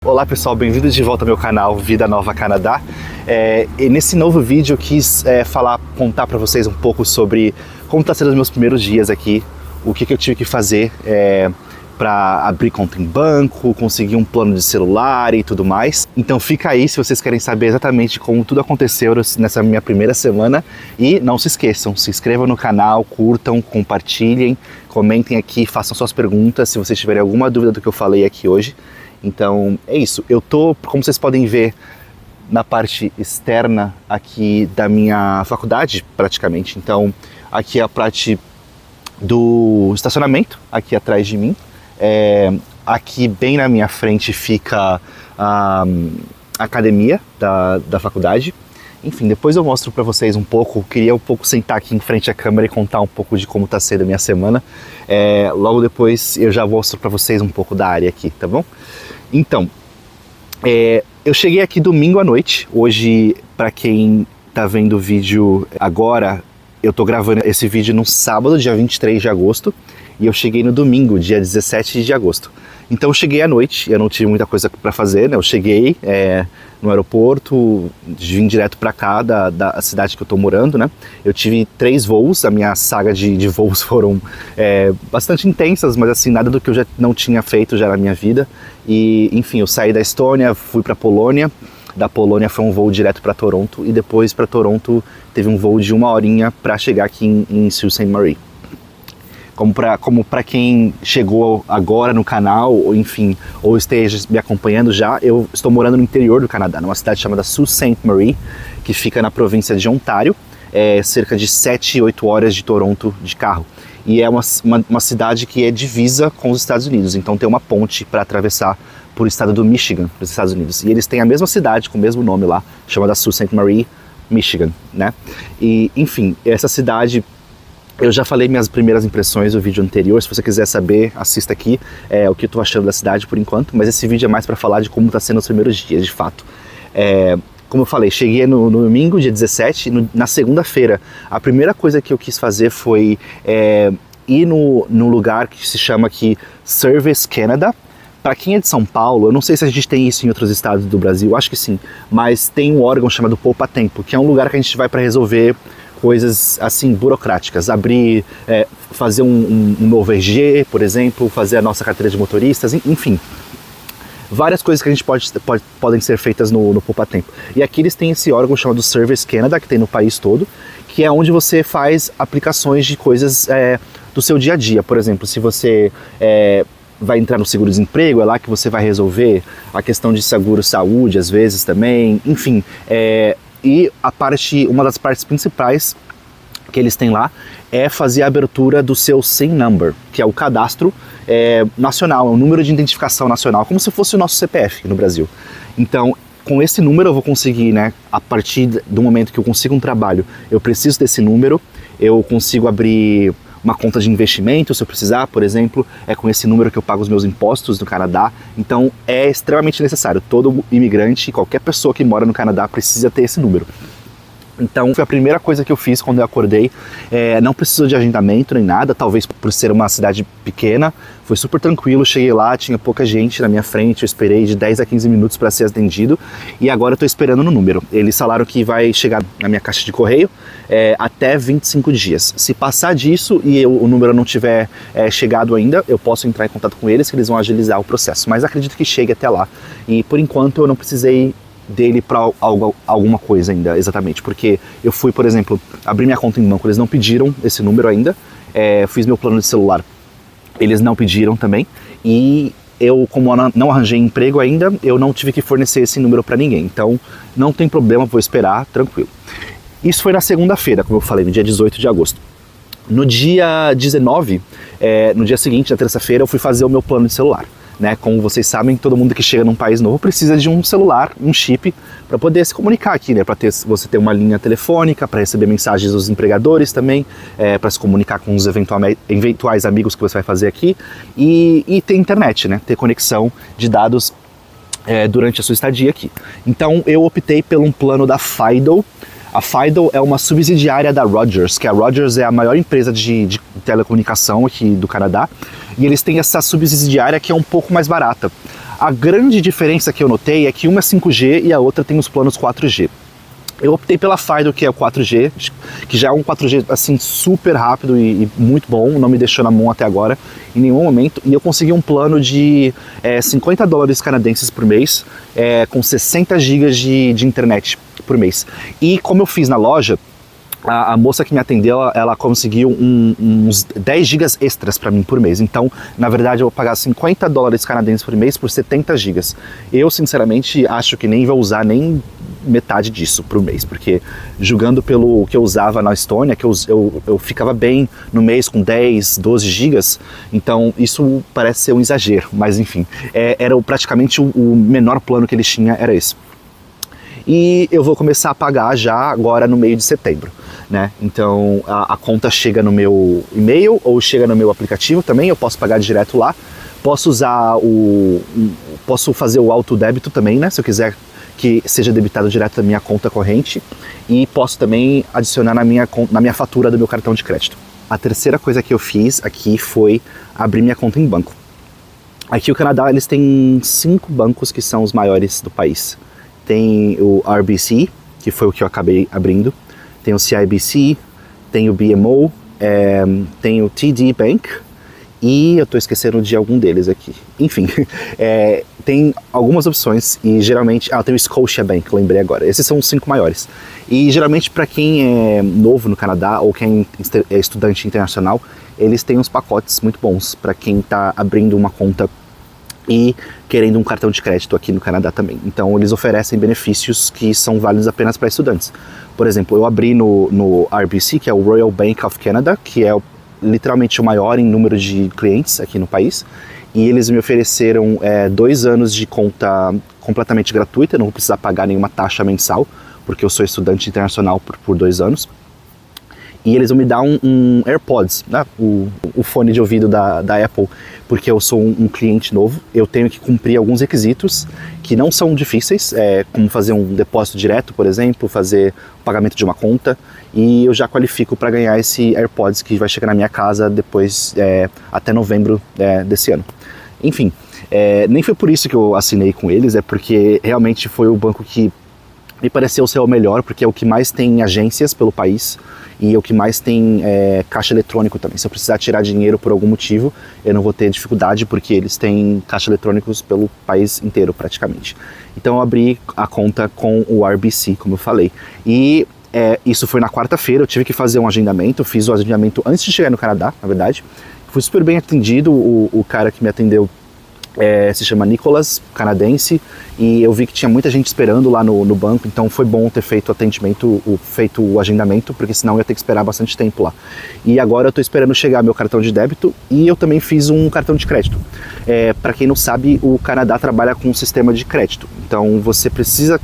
Olá pessoal, bem-vindos de volta ao meu canal Vida Nova Canadá. E nesse novo vídeo eu quis contar para vocês um pouco sobre como está sendo os meus primeiros dias aqui, o que eu tive que fazer para abrir conta em banco, conseguir um plano de celular e tudo mais. Então fica aí se vocês querem saber exatamente como tudo aconteceu nessa minha primeira semana. E não se esqueçam, se inscrevam no canal, curtam, compartilhem, comentem aqui, façam suas perguntas se vocês tiverem alguma dúvida do que eu falei aqui hoje. Então é isso, eu tô, como vocês podem ver, na parte externa aqui da minha faculdade praticamente. Então aqui é a parte do estacionamento, aqui atrás de mim. Aqui bem na minha frente fica a academia da faculdade. Enfim, depois eu mostro para vocês um pouco. Queria um pouco sentar aqui em frente à câmera e contar um pouco de como está sendo a minha semana. Logo depois eu já mostro para vocês um pouco da área aqui, tá bom? Então, eu cheguei aqui domingo à noite. Hoje, para quem tá vendo o vídeo agora, eu tô gravando esse vídeo no sábado, dia 23 de agosto. E eu cheguei no domingo, dia 17 de agosto. Então eu cheguei à noite, eu não tive muita coisa para fazer, né? Eu cheguei no aeroporto, vim direto para cá, da cidade que eu tô morando, né? Eu tive 3 voos, a minha saga de voos foram bastante intensas, mas assim, nada do que eu já não tinha feito já na minha vida. E enfim, eu saí da Estônia, fui para Polônia. Da Polônia foi um voo direto para Toronto e depois para Toronto teve um voo de 1 horinha para chegar aqui em Sault Ste. Marie. Como para quem chegou agora no canal, ou enfim, ou esteja me acompanhando já, eu estou morando no interior do Canadá, numa cidade chamada Sault Ste. Marie, que fica na província de Ontário, cerca de 7, 8 horas de Toronto de carro. E é uma cidade que é divisa com os Estados Unidos, então tem uma ponte para atravessar por estado do Michigan, dos Estados Unidos. E eles têm a mesma cidade, com o mesmo nome lá, chamada Sault Ste. Marie, Michigan, né? E, enfim, essa cidade... Eu já falei minhas primeiras impressões no vídeo anterior, se você quiser saber, assista aqui o que eu tô achando da cidade por enquanto, mas esse vídeo é mais para falar de como tá sendo os primeiros dias, de fato. Como eu falei, cheguei no domingo, dia 17, na segunda-feira, a primeira coisa que eu quis fazer foi ir no lugar que se chama aqui Service Canada. Para quem é de São Paulo, eu não sei se a gente tem isso em outros estados do Brasil, acho que sim, mas tem um órgão chamado Poupa Tempo, que é um lugar que a gente vai para resolver coisas assim burocráticas, fazer um novo RG, por exemplo, fazer a nossa carteira de motoristas, enfim, várias coisas que a gente podem ser feitas no Poupa Tempo. E aqui eles têm esse órgão chamado Service Canada, que tem no país todo, que é onde você faz aplicações de coisas do seu dia a dia. Por exemplo, se você vai entrar no seguro-desemprego, é lá que você vai resolver a questão de seguro-saúde, às vezes também, enfim, e uma das partes principais que eles têm lá é fazer a abertura do seu SIN Number, que é o cadastro nacional, é um número de identificação nacional, como se fosse o nosso CPF no Brasil. Então, com esse número eu vou conseguir, né, a partir do momento que eu consigo um trabalho, eu preciso desse número, eu consigo abrir uma conta de investimento, se eu precisar, por exemplo, é com esse número que eu pago os meus impostos no Canadá. Então é extremamente necessário, todo imigrante, qualquer pessoa que mora no Canadá precisa ter esse número. Então foi a primeira coisa que eu fiz quando eu acordei. Não precisou de agendamento nem nada, talvez por ser uma cidade pequena, foi super tranquilo. Cheguei lá, tinha pouca gente na minha frente, eu esperei de 10 a 15 minutos para ser atendido e agora eu estou esperando no número. Eles falaram que vai chegar na minha caixa de correio até 25 dias. Se passar disso e o número não tiver chegado ainda, eu posso entrar em contato com eles, que eles vão agilizar o processo. Mas acredito que chegue até lá. E por enquanto eu não precisei dele para alguma coisa ainda, exatamente, porque eu fui, por exemplo, abrir minha conta em banco, eles não pediram esse número ainda, fiz meu plano de celular, eles não pediram também, e eu, como não arranjei emprego ainda, eu não tive que fornecer esse número para ninguém, então não tem problema, vou esperar, tranquilo. Isso foi na segunda-feira, como eu falei, no dia 18 de agosto. No dia 19, no dia seguinte, na terça-feira, eu fui fazer o meu plano de celular. Né? Como vocês sabem, todo mundo que chega num país novo precisa de um celular, um chip, para poder se comunicar aqui, né? Para você ter uma linha telefônica, para receber mensagens dos empregadores também, para se comunicar com os eventuais amigos que você vai fazer aqui, e ter internet, né? Ter conexão de dados durante a sua estadia aqui. Então eu optei por um plano da Fido. A Fido é uma subsidiária da Rogers, que a Rogers é a maior empresa de telecomunicação aqui do Canadá, e eles têm essa subsidiária que é um pouco mais barata. A grande diferença que eu notei é que uma é 5G e a outra tem os planos 4G. Eu optei pela Fido, que é o 4G, que já é um 4G assim super rápido e muito bom, não me deixou na mão até agora em nenhum momento, e eu consegui um plano de $50 canadenses por mês, com 60 GB de internet por mês. E como eu fiz na loja, a moça que me atendeu, ela conseguiu uns 10 GB extras para mim por mês. Então, na verdade, eu vou pagar $50 canadenses por mês por 70 GB. Eu, sinceramente, acho que nem vou usar nem metade disso por mês, porque julgando pelo que eu usava na Estônia, que eu ficava bem no mês com 10, 12 gigas, então isso parece ser um exagero, mas enfim, era praticamente o menor plano que eles tinham, era esse. E eu vou começar a pagar já agora no meio de setembro, né? Então a conta chega no meu e-mail ou chega no meu aplicativo também, eu posso pagar direto lá, posso usar posso fazer o autodébito também, né? Se eu quiser que seja debitado direto da minha conta corrente, e posso também adicionar na minha fatura do meu cartão de crédito. A terceira coisa que eu fiz aqui foi abrir minha conta em banco. Aqui no Canadá eles têm 5 bancos que são os maiores do país. Tem o RBC, que foi o que eu acabei abrindo, tem o CIBC, tem o BMO, tem o TD Bank, e eu estou esquecendo de algum deles aqui. Enfim, tem algumas opções e geralmente... tem o Scotiabank, lembrei agora. Esses são os 5 maiores. E geralmente para quem é novo no Canadá ou quem é estudante internacional, eles têm uns pacotes muito bons para quem está abrindo uma conta e querendo um cartão de crédito aqui no Canadá também. Então eles oferecem benefícios que são válidos apenas para estudantes. Por exemplo, eu abri no RBC, que é o Royal Bank of Canada, que é literalmente o maior em número de clientes aqui no país, e eles me ofereceram 2 anos de conta completamente gratuita, eu não vou precisar pagar nenhuma taxa mensal, porque eu sou estudante internacional por 2 anos, e eles vão me dar um AirPods, né? o fone de ouvido da Apple, porque eu sou um cliente novo, eu tenho que cumprir alguns requisitos que não são difíceis, como fazer um depósito direto, por exemplo, fazer o pagamento de uma conta, e eu já qualifico para ganhar esse AirPods que vai chegar na minha casa depois, até novembro desse ano. Enfim, nem foi por isso que eu assinei com eles, é porque realmente foi o banco que me pareceu ser o melhor, porque é o que mais tem agências pelo país e é o que mais tem caixa eletrônico também. Se eu precisar tirar dinheiro por algum motivo, eu não vou ter dificuldade, porque eles têm caixa eletrônicos pelo país inteiro praticamente. Então eu abri a conta com o RBC, como eu falei. E isso foi na quarta-feira, eu tive que fazer um agendamento, eu fiz o agendamento antes de chegar no Canadá, na verdade. Fui super bem atendido, o cara que me atendeu se chama Nicholas, canadense, e eu vi que tinha muita gente esperando lá no banco, então foi bom ter feito o agendamento, porque senão eu ia ter que esperar bastante tempo lá. E agora eu estou esperando chegar meu cartão de débito, e eu também fiz um cartão de crédito. Para quem não sabe, o Canadá trabalha com um sistema de crédito, então você precisa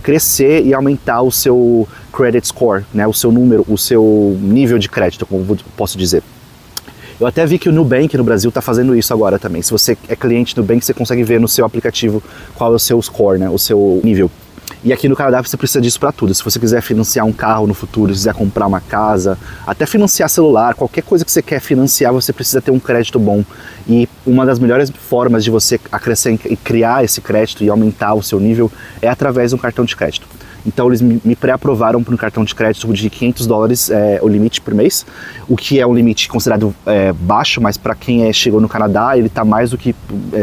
crescer e aumentar o seu credit score, né, o seu número, o seu nível de crédito, como posso dizer. Eu até vi que o Nubank no Brasil está fazendo isso agora também. Se você é cliente do Nubank, você consegue ver no seu aplicativo qual é o seu score, né, o seu nível. E aqui no Canadá você precisa disso para tudo. Se você quiser financiar um carro no futuro, se quiser comprar uma casa, até financiar celular, qualquer coisa que você quer financiar, você precisa ter um crédito bom. E uma das melhores formas de você acrescentar e criar esse crédito e aumentar o seu nível é através de um cartão de crédito. Então eles me pré-aprovaram para um cartão de crédito de $500 o limite por mês, o que é um limite considerado baixo, mas para quem chegou no Canadá ele está mais do que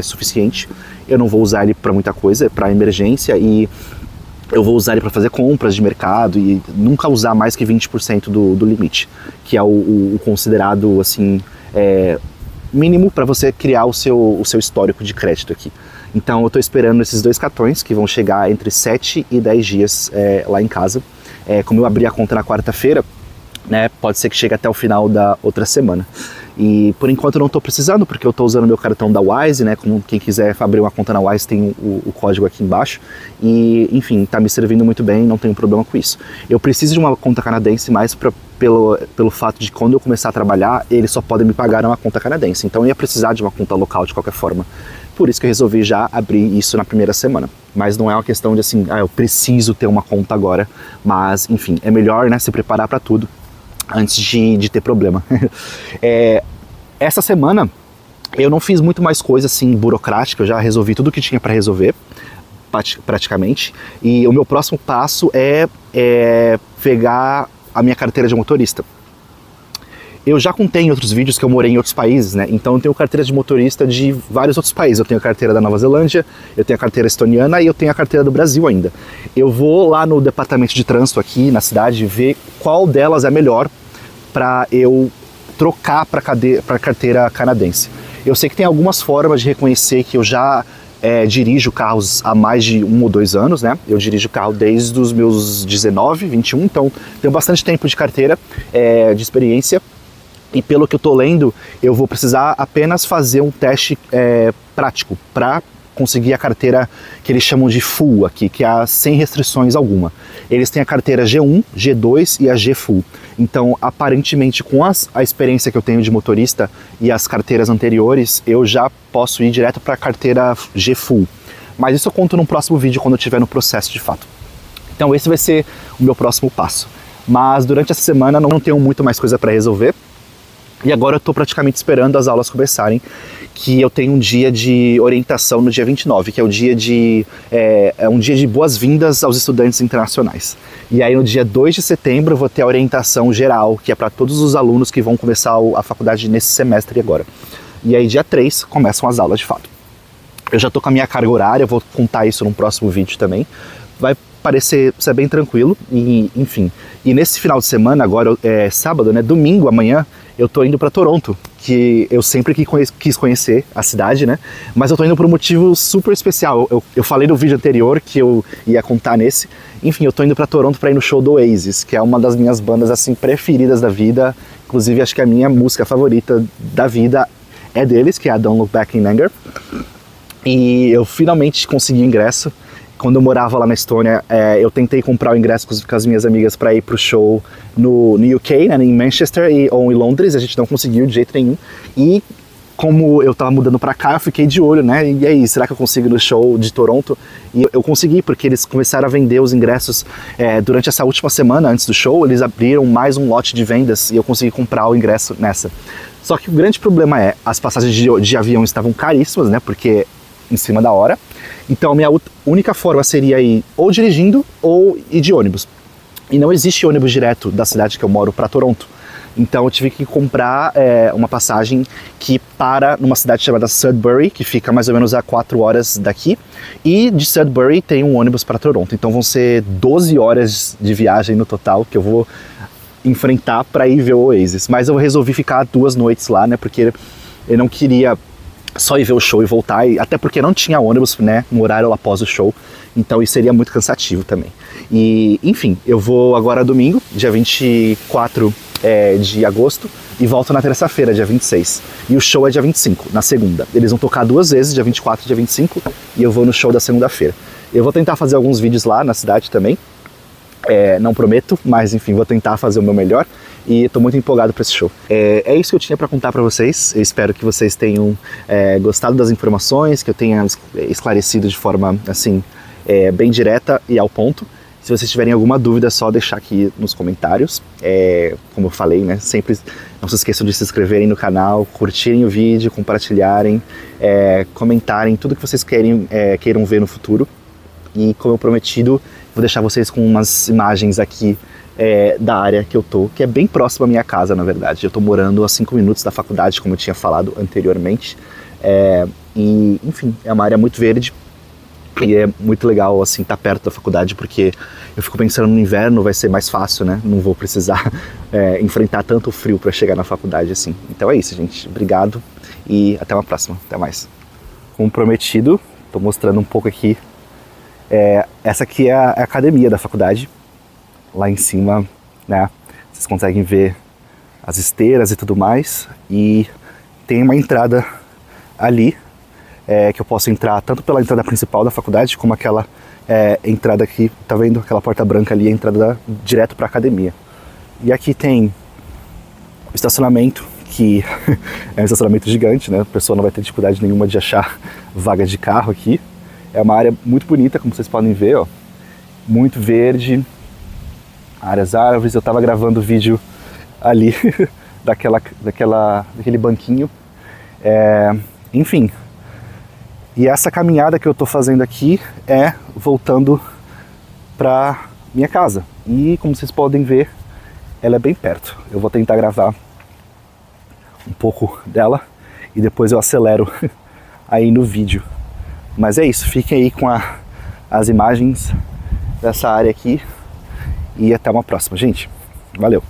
suficiente. Eu não vou usar ele para muita coisa, é para emergência, e eu vou usar ele para fazer compras de mercado e nunca usar mais que 20% do limite, que é o considerado assim, mínimo para você criar o seu histórico de crédito aqui. Então eu estou esperando esses 2 cartões que vão chegar entre 7 e 10 dias lá em casa. Como eu abri a conta na quarta-feira, né, pode ser que chegue até o final da outra semana. E por enquanto eu não estou precisando, porque eu estou usando meu cartão da Wise, né? Como quem quiser abrir uma conta na Wise tem o código aqui embaixo. E enfim, está me servindo muito bem, não tenho problema com isso. Eu preciso de uma conta canadense mais pelo fato de quando eu começar a trabalhar, eles só podem me pagar uma conta canadense. Então eu ia precisar de uma conta local de qualquer forma. Por isso que eu resolvi já abrir isso na primeira semana. Mas não é uma questão de assim, eu preciso ter uma conta agora. Mas enfim, é melhor, né, se preparar para tudo antes de ter problema. Essa semana Eu não fiz muito mais coisa assim burocrática, eu já resolvi tudo o que tinha para resolver, praticamente. E o meu próximo passo é pegar a minha carteira de motorista. Eu já contei em outros vídeos que eu morei em outros países, né? Então eu tenho carteira de motorista de vários outros países. Eu tenho a carteira da Nova Zelândia, eu tenho a carteira estoniana e eu tenho a carteira do Brasil ainda. Eu vou lá no departamento de trânsito aqui na cidade ver qual delas é melhor para eu trocar para a carteira canadense. Eu sei que tem algumas formas de reconhecer que eu já dirijo carros há mais de 1 ou 2 anos, né? Eu dirijo carro desde os meus 19, 21, então tenho bastante tempo de carteira, de experiência. E pelo que eu tô lendo, eu vou precisar apenas fazer um teste prático para conseguir a carteira que eles chamam de Full aqui, que é sem restrições alguma. Eles têm a carteira G1, G2 e a G Full. Então, aparentemente, com a experiência que eu tenho de motorista e as carteiras anteriores, eu já posso ir direto para a carteira G Full. Mas isso eu conto no próximo vídeo, quando eu estiver no processo de fato. Então, esse vai ser o meu próximo passo. Mas durante essa semana não tenho muito mais coisa para resolver. E agora eu estou praticamente esperando as aulas começarem, que eu tenho um dia de orientação no dia 29, que é o dia de um dia de boas-vindas aos estudantes internacionais. E aí no dia 2 de setembro eu vou ter a orientação geral, que é para todos os alunos que vão começar a faculdade nesse semestre agora. E aí dia 3 começam as aulas de fato. Eu já estou com a minha carga horária, eu vou contar isso num próximo vídeo também. Vai parecer ser bem tranquilo, e enfim. E nesse final de semana, agora é sábado, né? Domingo, amanhã, eu tô indo para Toronto, que eu sempre quis conhecer a cidade, né? Mas eu tô indo por um motivo super especial. Eu falei no vídeo anterior que eu ia contar nesse. Enfim, eu tô indo para Toronto para ir no show do Oasis, que é uma das minhas bandas assim preferidas da vida. Inclusive, acho que a minha música favorita da vida é deles, que é a Don't Look Back in Anger. E eu finalmente consegui o ingresso. Quando eu morava lá na Estônia, eu tentei comprar o ingresso com as minhas amigas para ir pro show no UK, né, em Manchester ou em Londres. A gente não conseguiu de jeito nenhum. E como eu tava mudando para cá, eu fiquei de olho, né? E aí, será que eu consigo no show de Toronto? E eu consegui, porque eles começaram a vender os ingressos durante essa última semana, antes do show. Eles abriram mais um lote de vendas e eu consegui comprar o ingresso nessa. Só que o grande problema as passagens de avião estavam caríssimas, né? Porque em cima da hora. Então a minha única forma seria ir ou dirigindo ou ir de ônibus. E não existe ônibus direto da cidade que eu moro para Toronto. Então eu tive que comprar uma passagem que para numa cidade chamada Sudbury, que fica mais ou menos a 4 horas daqui. E de Sudbury tem um ônibus para Toronto. Então vão ser 12 horas de viagem no total que eu vou enfrentar para ir ver o Oasis. Mas eu resolvi ficar 2 noites lá, né? Porque eu não queria só ir ver o show e voltar, até porque não tinha ônibus, né, no horário após o show, então isso seria muito cansativo também. E, enfim, eu vou agora domingo, dia 24 de agosto, e volto na terça-feira, dia 26. E o show é dia 25, na segunda. Eles vão tocar 2 vezes, dia 24 e dia 25, e eu vou no show da segunda-feira. Eu vou tentar fazer alguns vídeos lá na cidade também, não prometo, mas enfim, vou tentar fazer o meu melhor. E estou muito empolgado para esse show. É isso que eu tinha para contar para vocês. Eu espero que vocês tenham gostado das informações, que eu tenha esclarecido de forma assim bem direta e ao ponto. Se vocês tiverem alguma dúvida, é só deixar aqui nos comentários. Como eu falei, né? Sempre não se esqueçam de se inscreverem no canal, curtirem o vídeo, compartilharem, comentarem tudo que vocês queiram ver no futuro. E como eu prometido, vou deixar vocês com umas imagens aqui da área que eu tô, que é bem próximo à minha casa, na verdade. Eu tô morando a 5 minutos da faculdade, como eu tinha falado anteriormente. E, enfim, é uma área muito verde e é muito legal, assim, estar perto da faculdade, porque eu fico pensando no inverno vai ser mais fácil, né? Não vou precisar enfrentar tanto frio para chegar na faculdade, assim. Então é isso, gente. Obrigado e até uma próxima. Até mais. Como prometido, tô mostrando um pouco aqui. Essa aqui é a academia da faculdade. Lá em cima, né, vocês conseguem ver as esteiras e tudo mais. E tem uma entrada ali, que eu posso entrar tanto pela entrada principal da faculdade, como aquela entrada aqui, tá vendo? Aquela porta branca ali, a entrada direto para a academia. E aqui tem o estacionamento, que é um estacionamento gigante, né? A pessoa não vai ter dificuldade nenhuma de achar vaga de carro aqui. É uma área muito bonita, como vocês podem ver, ó. Muito verde. Áreas árvores. Eu estava gravando vídeo ali daquele banquinho Enfim. E essa caminhada que eu tô fazendo aqui é voltando pra minha casa. E como vocês podem ver, ela é bem perto. Eu vou tentar gravar um pouco dela e depois eu acelero aí no vídeo. Mas é isso, fiquem aí com as imagens dessa área aqui e até uma próxima, gente. Valeu!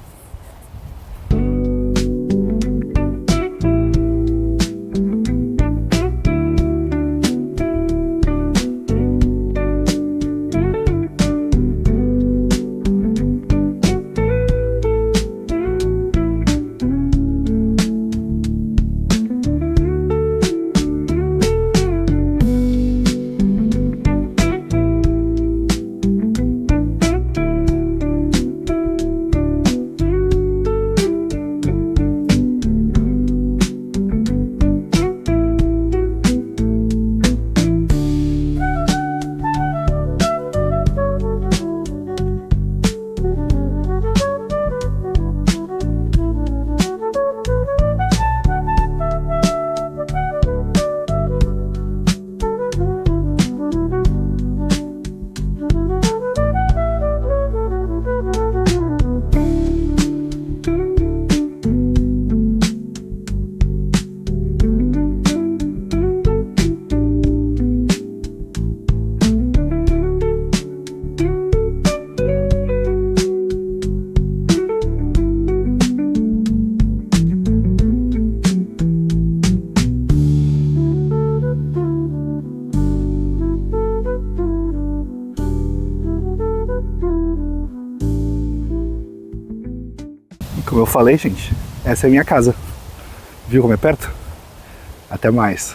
Como eu falei, gente, essa é a minha casa. Viu como é perto? Até mais.